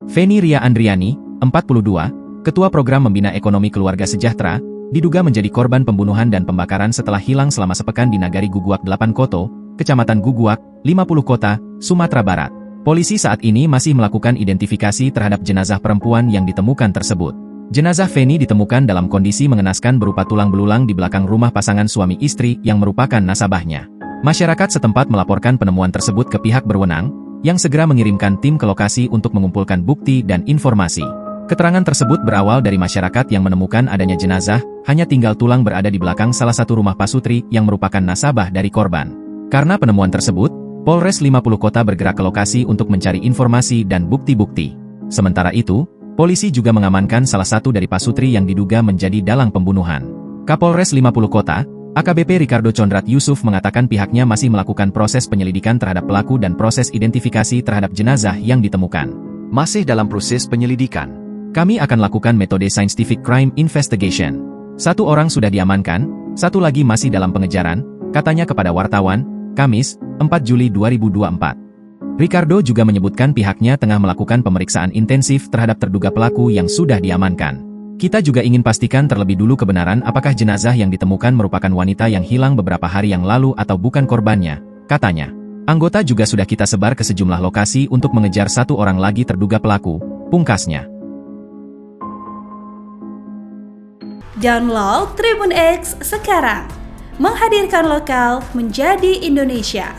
Feni Ria Andriani, 42, Ketua Program Membina Ekonomi Keluarga Sejahtera, diduga menjadi korban pembunuhan dan pembakaran setelah hilang selama sepekan di Nagari Guguak 8 Koto, Kecamatan Guguak, 50 Kota, Sumatera Barat. Polisi saat ini masih melakukan identifikasi terhadap jenazah perempuan yang ditemukan tersebut. Jenazah Feni ditemukan dalam kondisi mengenaskan berupa tulang belulang di belakang rumah pasangan suami istri yang merupakan nasabahnya. Masyarakat setempat melaporkan penemuan tersebut ke pihak berwenang, yang segera mengirimkan tim ke lokasi untuk mengumpulkan bukti dan informasi. Keterangan tersebut berawal dari masyarakat yang menemukan adanya jenazah, hanya tinggal tulang berada di belakang salah satu rumah pasutri yang merupakan nasabah dari korban. Karena penemuan tersebut, Polres 50 Kota bergerak ke lokasi untuk mencari informasi dan bukti-bukti. Sementara itu, polisi juga mengamankan salah satu dari pasutri yang diduga menjadi dalang pembunuhan. Kapolres 50 Kota, AKBP Ricardo Condrat Yusuf mengatakan pihaknya masih melakukan proses penyelidikan terhadap pelaku dan proses identifikasi terhadap jenazah yang ditemukan. Masih dalam proses penyelidikan. Kami akan lakukan metode Scientific Crime Investigation. 1 orang sudah diamankan, 1 lagi masih dalam pengejaran, katanya kepada wartawan, Kamis, 4 Juli 2024. Ricardo juga menyebutkan pihaknya tengah melakukan pemeriksaan intensif terhadap terduga pelaku yang sudah diamankan. Kita juga ingin pastikan terlebih dulu kebenaran apakah jenazah yang ditemukan merupakan wanita yang hilang beberapa hari yang lalu atau bukan korbannya, katanya. Anggota juga sudah kita sebar ke sejumlah lokasi untuk mengejar 1 orang lagi terduga pelaku, pungkasnya. Download Tribun X sekarang, menghadirkan lokal menjadi Indonesia.